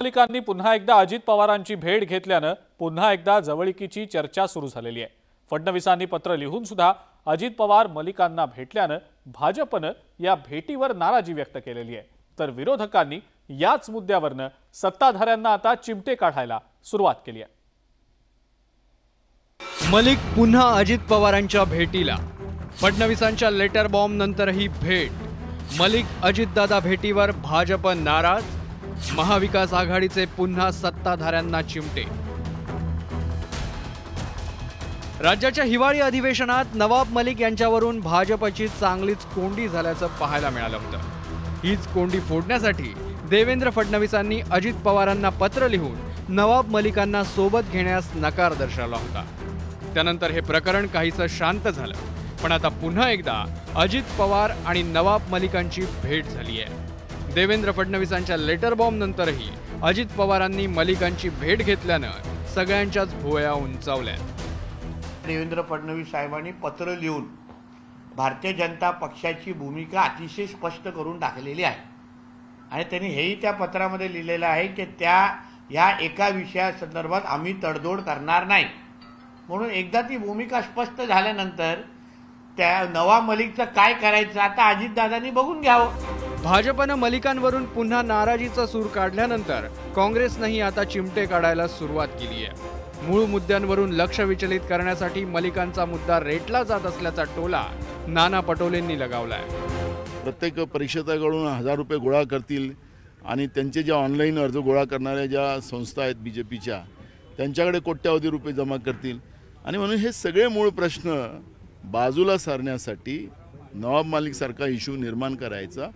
मलिकांनी पुन्हा एकदा अजित पवारांची भेट घेतल्यानं पुन्हा एकदा जवळीकीची चर्चा सुरू झालेली आहे। फडणवीसांनी पत्र लिहून सुद्धा अजित पवार मलिकांना भेटल्यानं भाजपनं या भेटीवर नाराजी व्यक्त केलेली आहे, तर विरोधकांनी याच मुद्द्यावरनं सत्ताधाऱ्यांना आता चिमटे काढायला सुरुवात केली आहे। मलिक पुन्हा अजित पवारांच्या भेटीला, फडणवीसांच्या लेटर बॉम्ब नंतरही भेट। मलिक अजितदादा भेटीवर भाजप नाराज, महाविकास आघाडीचे पुन्हा सत्ताधाऱ्यांना चिमटे। राज्याच्या हिवाळी अधिवेशनात नवाब मलिक यांच्यावरून भाजपची चांगलीच कोंडी झाल्याचं पाहायला मिळालं होतं। हीच कोंडी फोडण्यासाठी देवेंद्र फडणवीसांनी अजित पवारांना पत्र लिहून नवाब मलिकांना सोबत घेण्यास नकार दर्शवला होता। त्यानंतर हे प्रकरण काहीसं शांत झालं, पण आता पुन्हा एकदा अजित पवार आणि नवाब मलिकांची भेट झाली आहे। देवेंद्र फडणवीसांच्या लेटर बॉम्ब नंतरही अजित पवारांनी मलिकांची भेट घेतल्यानं सगळ्यांच्याच भुवया उंचावल्या। देवेंद्र फडणवीस साहेबांनी पत्र लिहून भारतीय जनता पक्षाची भूमिका अतिशय स्पष्ट करून टाकलेली आहे आणि त्यांनी हेही त्या पत्रामध्ये लिहिलेलं आहे की या एका विषयासंदर्भात आम्ही तडजोड करणार नाही। म्हणून एकदा ती भूमिका स्पष्ट झाल्यानंतर त्या नवाब मलिकचं काय करायचं आता अजितदादांनी बघून घ्यावं। भाजपनं मलिकांवरून पुन्हा नाराजीचा सूर काढल्यानंतर काँग्रेसनंही आता चिमटे काढायला सुरुवात केली आहे। मूळ मुद्द्यांवरून लक्ष विचलित करण्यासाठी मलिकांचा मुद्दा रेटला जात असल्याचा टोला नाना पटोलेंनी लगावलाय। प्रत्येक परिषदेकडून 1000 रुपये गोळा करतील आणि त्यांचे ज्या ऑनलाईन अर्ज गोळा करणाऱ्या ज्या संस्था आहेत बीजेपीच्या त्यांच्याकडे कोट्यावधी रुपये जमा करतील आणि म्हणून हे सगळे मूळ प्रश्न बाजूला सारण्यासाठी नवाब मलिक सारखा इश्यू निर्माण करायचा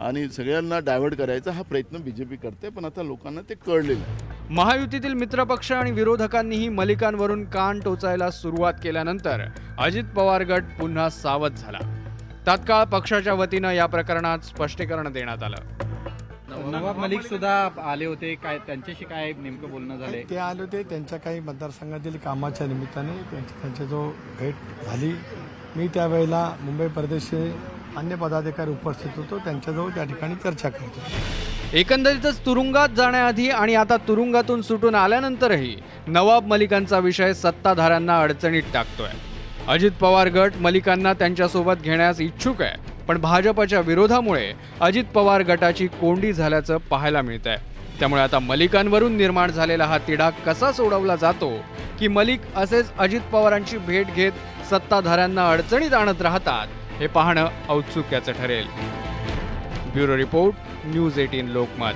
आणि सगळ्यांना डायव्हर्ट करायचा हा प्रयत्न बीजेपी करते, पण आता लोकांना ते कळलेलं आहे। महायुतीतील मित्रपक्ष आणि विरोधकांनीही मलिकांवरून कान टोचायला सुरुवात केल्यानंतर अजित पवार गट पुन्हा सावध झाला। तात्काळ पक्षाच्या वतीनं या प्रकरणात स्पष्टीकरण देण्यात आलं। नवाब मलिक सुद्धा आले होते, काय त्यांच्याशी काय नेमकं बोलणं झाले? ते आले होते त्यांच्या काही मतदारसंघातील कामाच्या निमित्ताने त्यांच्या जो भेट झाली। मी त्यावेळेला मुंबई परदेशी अन्य पदाधिकारी उपस्थित होतो, त्यांच्याजवळ त्या ठिकाणी चर्चा करतो। एकंदरीतच तुरुंगात जाण्याआधी आणि आता तुरुंगातून सुटून आल्यानंतरही नवाब मलिकांचा विषय सत्ताधाऱ्यांना अडचणीत टाकतोय। अजित पवार गट मलिकांना त्यांच्यासोबत घेण्यास इच्छुक आहे, पण भाजपच्या विरोधामुळे अजित पवार गटाची कोंडी झाल्याचं पाहायला मिळतंय। त्यामुळे आता मलिकांवरून निर्माण झालेला हा तिढा कसा सोडवला जातो की मलिक असेच अजित पवारांची भेट घेत सत्ताधाऱ्यांना अडचणीत आणत राहतात, हे पाहणं औत्सुक्याचं ठरेल। Bureau report, news 18 Lokmat.